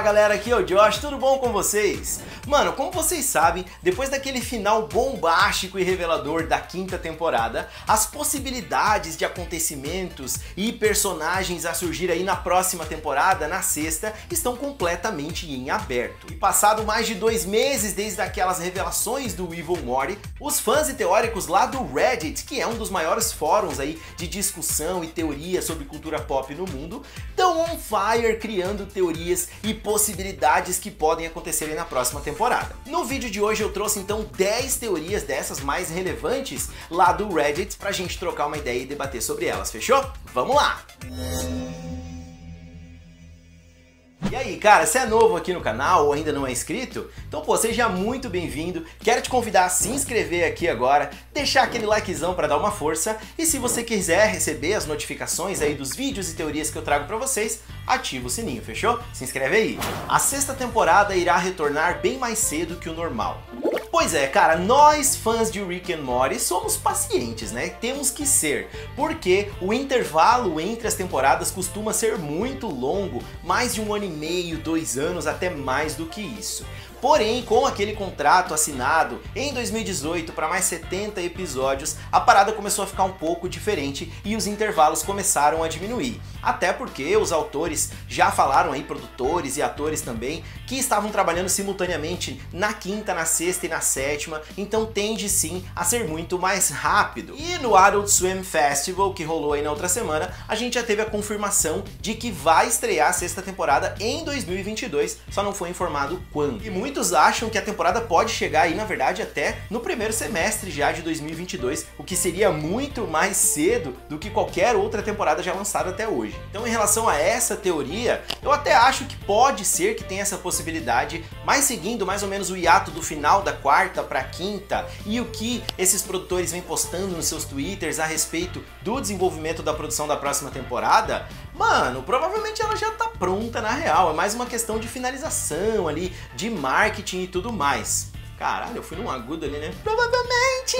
galera, aqui é o Josh, tudo bom com vocês? Mano, como vocês sabem, depois daquele final bombástico e revelador da quinta temporada, as possibilidades de acontecimentos e personagens a surgir aí na próxima temporada, na sexta, estão completamente em aberto. E passado mais de 2 meses desde aquelas revelações do Evil Morty, os fãs e teóricos lá do Reddit, que é um dos maiores fóruns aí de discussão e teoria sobre cultura pop no mundo, estão on fire criando teorias e possibilidades que podem acontecer aí na próxima temporada. No vídeo de hoje eu trouxe então 10 teorias dessas mais relevantes lá do Reddit pra gente trocar uma ideia e debater sobre elas, fechou? Vamos lá! E aí, cara, você é novo aqui no canal ou ainda não é inscrito? Então, pô, seja muito bem-vindo. Quero te convidar a se inscrever aqui agora, deixar aquele likezão para dar uma força e se você quiser receber as notificações aí dos vídeos e teorias que eu trago para vocês, ativa o sininho, fechou? Se inscreve aí. A sexta temporada irá retornar bem mais cedo que o normal. Pois é, cara, nós fãs de Rick and Morty somos pacientes, né? Temos que ser, porque o intervalo entre as temporadas costuma ser muito longo, mais de 1 ano e meio, 2 anos, até mais do que isso. Porém, com aquele contrato assinado em 2018 para mais 70 episódios, a parada começou a ficar um pouco diferente e os intervalos começaram a diminuir. Até porque os autores já falaram aí, produtores e atores também, que estavam trabalhando simultaneamente na quinta, na sexta e na sétima, então tende sim a ser muito mais rápido. E no Adult Swim Festival, que rolou aí na outra semana, a gente já teve a confirmação de que vai estrear a sexta temporada em 2022, só não foi informado quando. E muitos acham que a temporada pode chegar aí, na verdade, até no primeiro semestre já de 2022, o que seria muito mais cedo do que qualquer outra temporada já lançada até hoje. Então, em relação a essa teoria, eu até acho que pode ser que tenha essa possibilidade, mas seguindo mais ou menos o hiato do final da quarta para quinta e o que esses produtores vêm postando nos seus twitters a respeito do desenvolvimento da produção da próxima temporada, mano, provavelmente ela já tá pronta na real, é mais uma questão de finalização ali, de marketing e tudo mais. Caralho, eu fui num agudo ali, né? Provavelmente!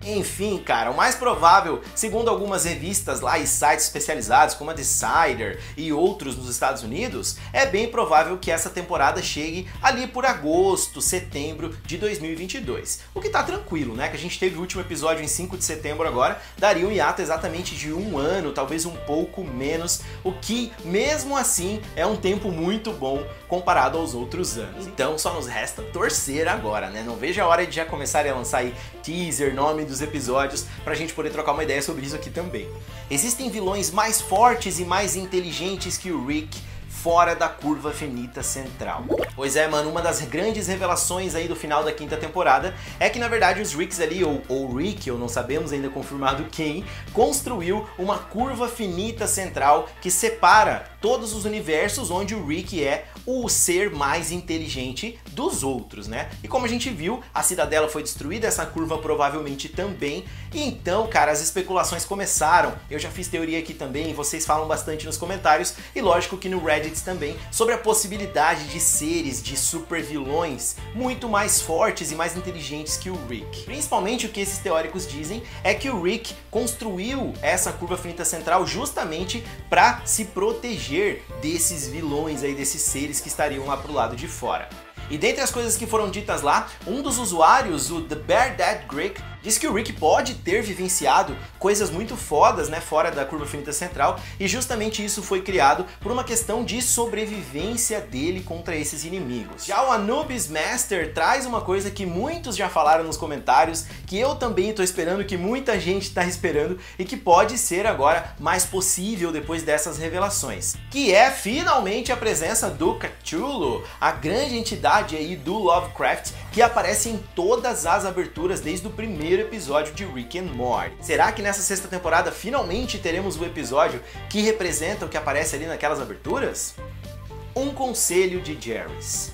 Enfim, cara, o mais provável, segundo algumas revistas lá e sites especializados como a Decider e outros nos Estados Unidos, é bem provável que essa temporada chegue ali por agosto, setembro de 2022. O que tá tranquilo, né? Que a gente teve o último episódio em 5 de setembro agora, daria um hiato exatamente de 1 ano, talvez um pouco menos, o que mesmo assim é um tempo muito bom comparado aos outros anos. Então só nos resta torcer agora, né? Não vejo a hora de já começarem a lançar aí teaser, nome dos episódios, pra gente poder trocar uma ideia sobre isso aqui também. Existem vilões mais fortes e mais inteligentes que o Rick fora da curva finita central. Pois é, mano, uma das grandes revelações aí do final da quinta temporada é que, na verdade, os Ricks ali, ou Rick, ou não sabemos ainda confirmado quem, construiu uma curva finita central que separa todos os universos onde o Rick é o ser mais inteligente dos outros, né? E como a gente viu, a cidadela foi destruída, essa curva provavelmente também. E então, cara, as especulações começaram. Eu já fiz teoria aqui também, vocês falam bastante nos comentários, e lógico que no Reddit também, sobre a possibilidade de seres, de super vilões muito mais fortes e mais inteligentes que o Rick. Principalmente o que esses teóricos dizem é que o Rick construiu essa curva finita central justamente para se proteger desses vilões aí, desses seres que estariam lá pro lado de fora. E dentre as coisas que foram ditas lá, um dos usuários, o The Bear Dad Greek, diz que o Rick pode ter vivenciado coisas muito fodas, né, fora da curva finita central, e justamente isso foi criado por uma questão de sobrevivência dele contra esses inimigos. Já o Anubis Master traz uma coisa que muitos já falaram nos comentários, que eu também estou esperando, que muita gente está esperando, e que pode ser agora mais possível depois dessas revelações, que é finalmente a presença do Cthulhu, a grande entidade aí do Lovecraft, que aparece em todas as aberturas desde o primeiro episódio de Rick and Morty. Será que nessa sexta temporada finalmente teremos o episódio que representa o que aparece ali naquelas aberturas? Um conselho de Jerrys.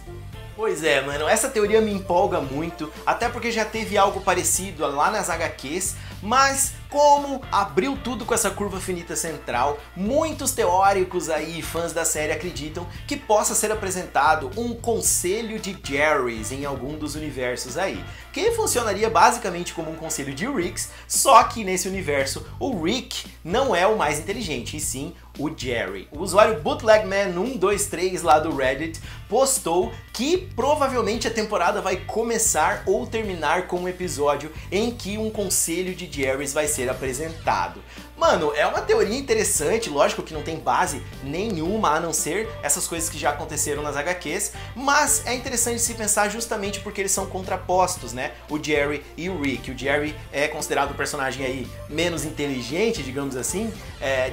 Pois é, mano, essa teoria me empolga muito, até porque já teve algo parecido lá nas HQs, mas como abriu tudo com essa curva finita central, muitos teóricos aí, fãs da série, acreditam que possa ser apresentado um conselho de Jerrys em algum dos universos aí, que funcionaria basicamente como um conselho de Ricks, só que nesse universo o Rick não é o mais inteligente, e sim o Jerry. O usuário BootlegMan123 lá do Reddit postou que provavelmente a temporada vai começar ou terminar com um episódio em que um conselho de Jerrys vai ser apresentado. Mano, é uma teoria interessante, lógico que não tem base nenhuma a não ser essas coisas que já aconteceram nas HQs, mas é interessante se pensar justamente porque eles são contrapostos, né? O Jerry e o Rick. O Jerry é considerado o personagem aí menos inteligente, digamos assim,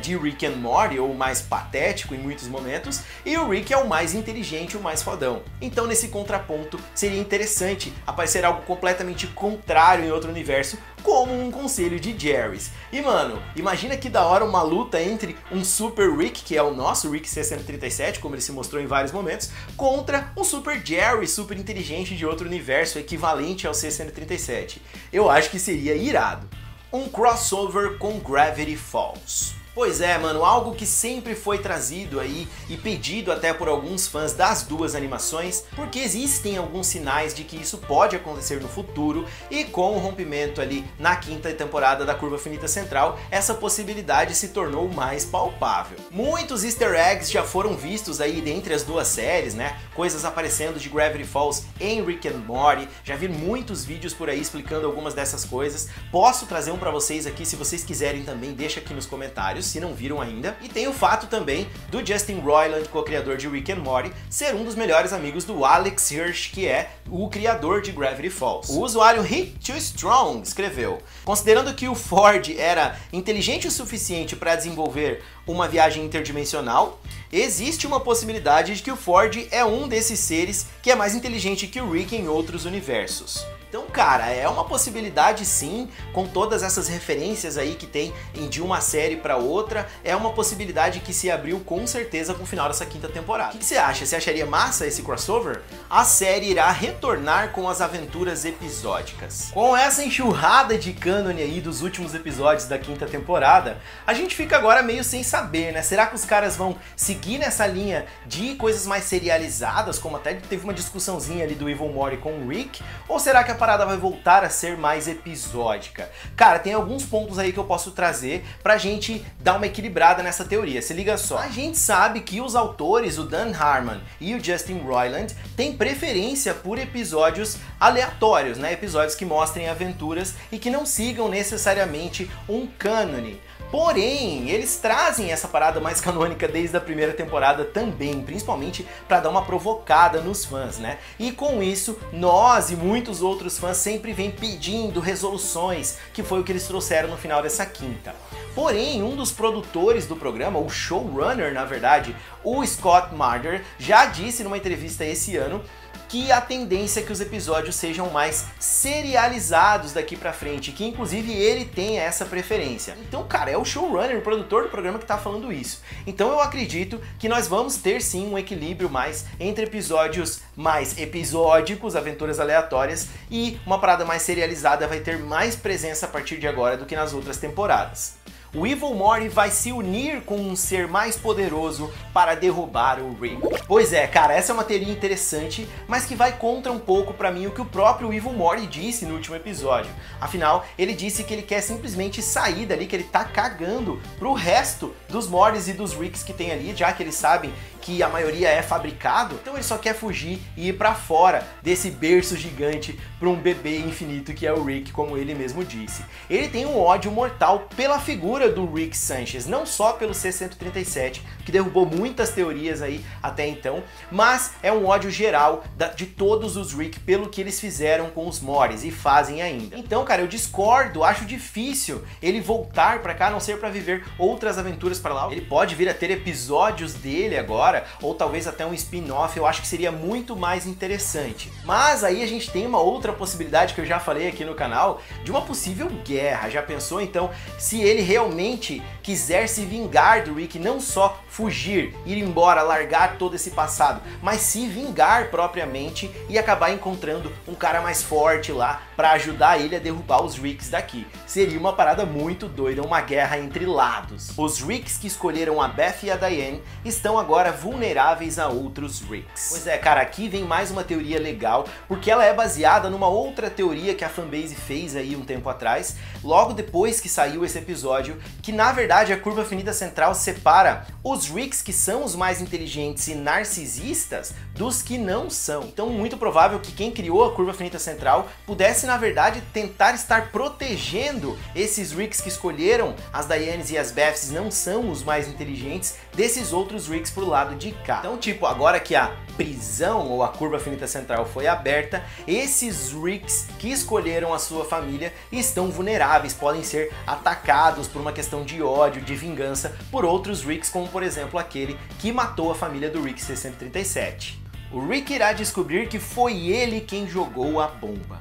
de Rick and Morty, ou mais patético em muitos momentos, e o Rick é o mais inteligente, o mais fodão. Então nesse contraponto seria interessante aparecer algo completamente contrário em outro universo, como um conselho de Jerrys. E mano, imagina que da hora uma luta entre um Super Rick, que é o nosso Rick C-137, como ele se mostrou em vários momentos, contra um Super Jerry, super inteligente de outro universo, equivalente ao C-137. Eu acho que seria irado. Um crossover com Gravity Falls. Pois é, mano, algo que sempre foi trazido aí e pedido até por alguns fãs das duas animações, porque existem alguns sinais de que isso pode acontecer no futuro e com o rompimento ali na quinta temporada da Curva Finita Central, essa possibilidade se tornou mais palpável. Muitos easter eggs já foram vistos aí dentre as duas séries, né? Coisas aparecendo de Gravity Falls em Rick and Morty, já vi muitos vídeos por aí explicando algumas dessas coisas. Posso trazer um pra vocês aqui, se vocês quiserem também, deixa aqui nos comentários, se não viram ainda. E tem o fato também do Justin Roiland, co-criador de Rick and Morty, ser um dos melhores amigos do Alex Hirsch, que é o criador de Gravity Falls. O usuário Hit2Strong escreveu: considerando que o Ford era inteligente o suficiente para desenvolver uma viagem interdimensional, existe uma possibilidade de que o Ford é um desses seres que é mais inteligente que o Rick em outros universos. Então, cara, é uma possibilidade sim, com todas essas referências aí que tem de uma série para outra, é uma possibilidade que se abriu com certeza com o final dessa quinta temporada. O que você acha? Você acharia massa esse crossover? A série irá retornar com as aventuras episódicas. Com essa enxurrada de cânone aí dos últimos episódios da quinta temporada, a gente fica agora meio sem saber, né? Será que os caras vão seguir nessa linha de coisas mais serializadas, como até teve uma discussãozinha ali do Evil Morty com o Rick, ou será que a parada vai voltar a ser mais episódica? Cara, tem alguns pontos aí que eu posso trazer pra gente dar uma equilibrada nessa teoria. Se liga só. A gente sabe que os autores, o Dan Harmon e o Justin Roiland, têm preferência por episódios aleatórios, né? Episódios que mostrem aventuras e que não sigam necessariamente um cânone. Porém, eles trazem essa parada mais canônica desde a primeira temporada também, principalmente para dar uma provocada nos fãs, né? E com isso, nós e muitos outros fãs sempre vêm pedindo resoluções, que foi o que eles trouxeram no final dessa quinta. Porém, um dos produtores do programa, o showrunner, na verdade, o Scott Marder, já disse numa entrevista esse ano que a tendência é que os episódios sejam mais serializados daqui pra frente, que inclusive ele tem essa preferência. Então, cara, é o showrunner, o produtor do programa que tá falando isso. Então eu acredito que nós vamos ter sim um equilíbrio mais entre episódios mais episódicos, aventuras aleatórias, e uma parada mais serializada vai ter mais presença a partir de agora do que nas outras temporadas. O Evil Morty vai se unir com um ser mais poderoso para derrubar o Rick. Pois é, cara, essa é uma teoria interessante, mas que vai contra um pouco pra mim o que o próprio Evil Morty disse no último episódio. Afinal, ele disse que ele quer simplesmente sair dali, que ele tá cagando pro resto dos Mortys e dos Ricks que tem ali, já que eles sabem que a maioria é fabricado, então ele só quer fugir e ir pra fora desse berço gigante para um bebê infinito que é o Rick, como ele mesmo disse. Ele tem um ódio mortal pela figura do Rick Sanchez, não só pelo C-137, que derrubou muitas teorias aí até então, mas é um ódio geral de todos os Rick pelo que eles fizeram com os Mortys e fazem ainda. Então, cara, eu discordo, acho difícil ele voltar pra cá, a não ser pra viver outras aventuras pra lá. Ele pode vir a ter episódios dele agora, ou talvez até um spin-off, eu acho que seria muito mais interessante. Mas aí a gente tem uma outra possibilidade que eu já falei aqui no canal, de uma possível guerra. Já pensou então, se ele realmente quiser se vingar do Rick, não só fugir, ir embora, largar todo esse passado, mas se vingar propriamente e acabar encontrando um cara mais forte lá pra ajudar ele a derrubar os Ricks daqui. Seria uma parada muito doida, uma guerra entre lados. Os Ricks que escolheram a Beth e a Diane estão agora vulneráveis a outros Ricks. Pois é, cara, aqui vem mais uma teoria legal, porque ela é baseada numa outra teoria que a fanbase fez aí um tempo atrás, logo depois que saiu esse episódio, que na verdade a curva finita central separa os Ricks que são os mais inteligentes e narcisistas dos que não são. Então muito provável que quem criou a curva finita central pudesse na verdade tentar estar protegendo esses Ricks que escolheram as Dianes e as Beths não são os mais inteligentes desses outros Ricks pro lado de cá. Então tipo, agora que a prisão ou a curva finita central foi aberta, esses Ricks que escolheram a sua família estão vulneráveis, podem ser atacados por uma questão de ódio, de vingança por outros Ricks, como por exemplo aquele que matou a família do Rick 637. O Rick irá descobrir que foi ele quem jogou a bomba.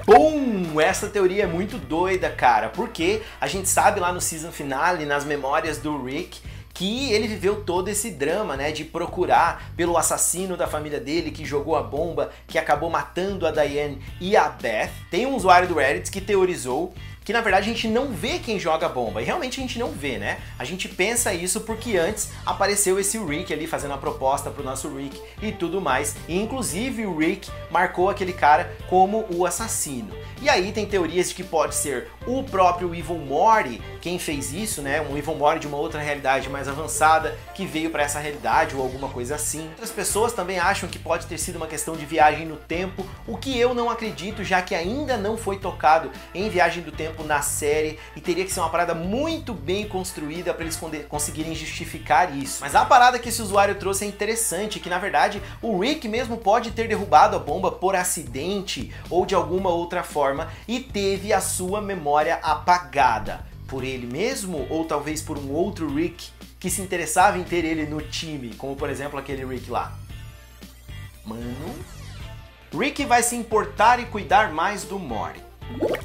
Bum! Essa teoria é muito doida, cara, porque a gente sabe lá no season finale, nas memórias do Rick, que ele viveu todo esse drama, né, de procurar pelo assassino da família dele que jogou a bomba, que acabou matando a Diane e a Beth. Tem um usuário do Reddit que teorizou que na verdade a gente não vê quem joga a bomba, e realmente a gente não vê, né? A gente pensa isso porque antes apareceu esse Rick ali fazendo a proposta pro nosso Rick e tudo mais, e inclusive o Rick marcou aquele cara como o assassino. E aí tem teorias de que pode ser o próprio Evil Morty quem fez isso, né? Um Evil Morty de uma outra realidade mais avançada que veio para essa realidade ou alguma coisa assim. Outras pessoas também acham que pode ter sido uma questão de viagem no tempo, o que eu não acredito, já que ainda não foi tocado em Viagem do Tempo na série e teria que ser uma parada muito bem construída para eles conseguirem justificar isso. Mas a parada que esse usuário trouxe é interessante, que na verdade o Rick mesmo pode ter derrubado a bomba por acidente ou de alguma outra forma e teve a sua memória apagada. Por ele mesmo ou talvez por um outro Rick que se interessava em ter ele no time, como por exemplo aquele Rick lá. Mano, Rick vai se importar e cuidar mais do Morty.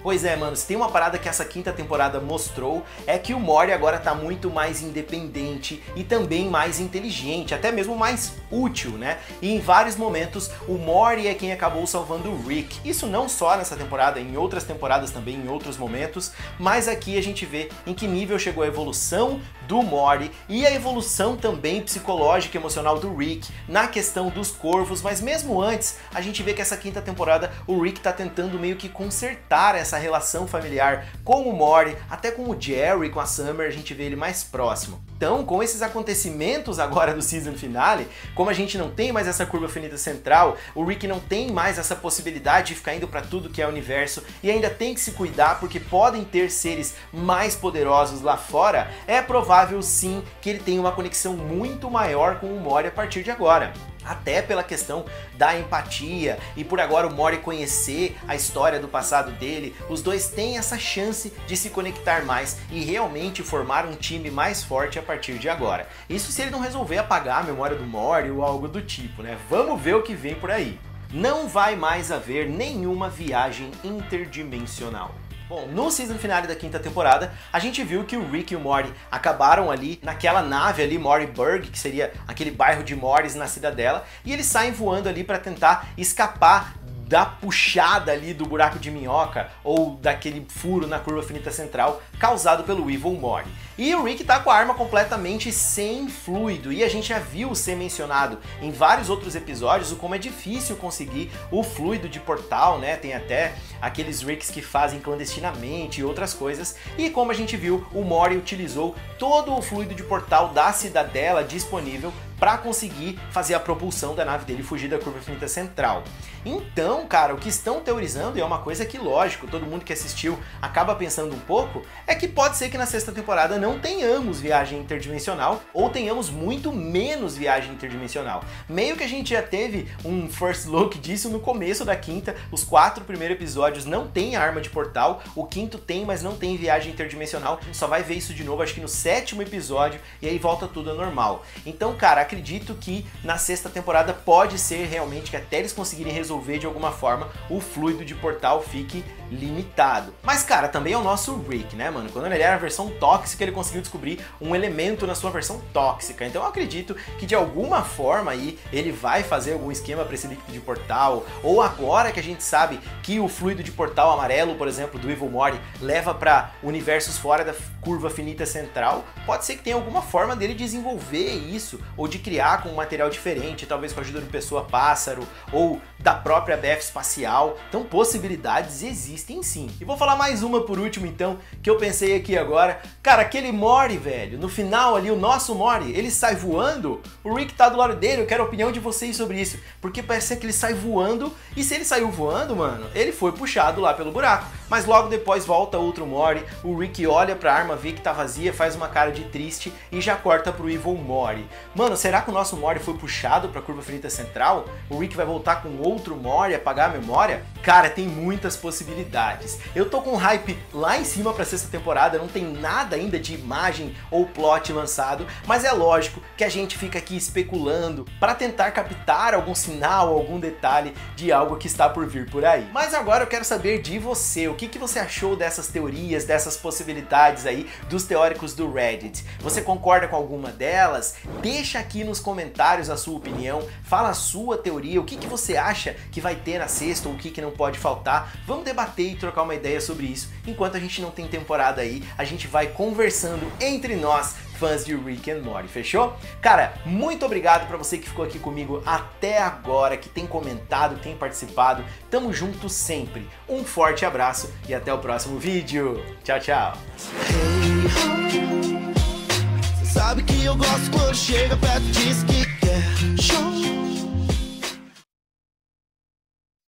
Pois é, mano, se tem uma parada que essa quinta temporada mostrou é que o Morty agora tá muito mais independente e também mais inteligente, até mesmo mais útil, né? E em vários momentos o Morty é quem acabou salvando o Rick. Isso não só nessa temporada, em outras temporadas também, em outros momentos, mas aqui a gente vê em que nível chegou a evolução do Morty e a evolução também psicológica e emocional do Rick na questão dos corvos, mas mesmo antes a gente vê que essa quinta temporada o Rick tá tentando meio que consertar essa relação familiar com o Morty, até com o Jerry, com a Summer, a gente vê ele mais próximo. Então, com esses acontecimentos agora do season finale, como a gente não tem mais essa curva finita central, o Rick não tem mais essa possibilidade de ficar indo pra tudo que é o universo e ainda tem que se cuidar porque podem ter seres mais poderosos lá fora, é provável sim que ele tenha uma conexão muito maior com o Morty a partir de agora. Até pela questão da empatia e por agora o Morty conhecer a história do passado dele, os dois têm essa chance de se conectar mais e realmente formar um time mais forte a partir de agora. Isso se ele não resolver apagar a memória do Morty ou algo do tipo, né? Vamos ver o que vem por aí. Não vai mais haver nenhuma viagem interdimensional. Bom, no season finale da quinta temporada, a gente viu que o Rick e o Morty acabaram ali naquela nave ali, Mortyburg, que seria aquele bairro de Mortys na cidadela, e eles saem voando ali para tentar escapar da puxada ali do buraco de minhoca ou daquele furo na curva finita central causado pelo Evil Morty. E o Rick tá com a arma completamente sem fluido e a gente já viu ser mencionado em vários outros episódios o como é difícil conseguir o fluido de portal, né? Tem até aqueles Ricks que fazem clandestinamente e outras coisas. E como a gente viu, o Morty utilizou todo o fluido de portal da cidadela disponível para conseguir fazer a propulsão da nave dele fugir da curva finita central. Então, cara, o que estão teorizando, e é uma coisa que, lógico, todo mundo que assistiu acaba pensando um pouco, é que pode ser que na sexta temporada não tenhamos viagem interdimensional, ou tenhamos muito menos viagem interdimensional. Meio que a gente já teve um first look disso no começo da quinta, os 4 primeiros episódios não tem arma de portal, o quinto tem, mas não tem viagem interdimensional, a gente só vai ver isso de novo, acho que no 7º episódio, e aí volta tudo ao normal. Então, cara, acredito que na sexta temporada pode ser realmente que até eles conseguirem resolver de alguma forma o fluido de portal fique limitado. Mas, cara, também é o nosso Rick, né, mano? Quando ele era a versão tóxica, ele conseguiu descobrir um elemento na sua versão tóxica. Então eu acredito que de alguma forma aí ele vai fazer algum esquema para esse líquido de portal, ou agora que a gente sabe que o fluido de portal amarelo, por exemplo, do Evil Mori, leva para universos fora da curva finita central, pode ser que tenha alguma forma dele desenvolver isso, ou de criar com um material diferente, talvez com a ajuda do Pessoa Pássaro, ou da própria BF espacial. Então possibilidades existem sim. E vou falar mais uma por último então, que eu pensei aqui agora. Cara, aquele Mori, velho, no final ali, o nosso Mori, ele sai voando, o Rick tá do lado dele, eu quero a opinião de vocês sobre isso, porque parece que ele sai voando, e se ele saiu voando, mano, ele foi puxado lá pelo buraco, mas logo depois volta outro Mori, o Rick olha pra arma, vê que tá vazia, faz uma cara de triste e já corta pro Evil Mori. Mano, será que o nosso Mori foi puxado pra curva finita central? O Rick vai voltar com outro Mori, apagar a memória? Cara, tem muitas possibilidades. Eu tô com hype lá em cima pra sexta temporada, não tem nada ainda de imagem ou plot lançado, mas é lógico que a gente fica aqui especulando para tentar captar algum sinal, algum detalhe de algo que está por vir por aí. Mas agora eu quero saber de você, o que você achou dessas teorias, dessas possibilidades aí dos teóricos do Reddit? Você concorda com alguma delas? Deixa aqui nos comentários a sua opinião, fala a sua teoria, o que você acha que vai ter na sexta ou o que não pode faltar. Vamos debater e trocar uma ideia sobre isso. Enquanto a gente não tem temporada aí, a gente vai conversando entre nós, fãs de Rick and Morty, fechou? Cara, muito obrigado pra você que ficou aqui comigo até agora, que tem comentado, que tem participado. Tamo junto sempre. Um forte abraço e até o próximo vídeo. Tchau, tchau. Sabe que eu gosto quando chega perto de esquina.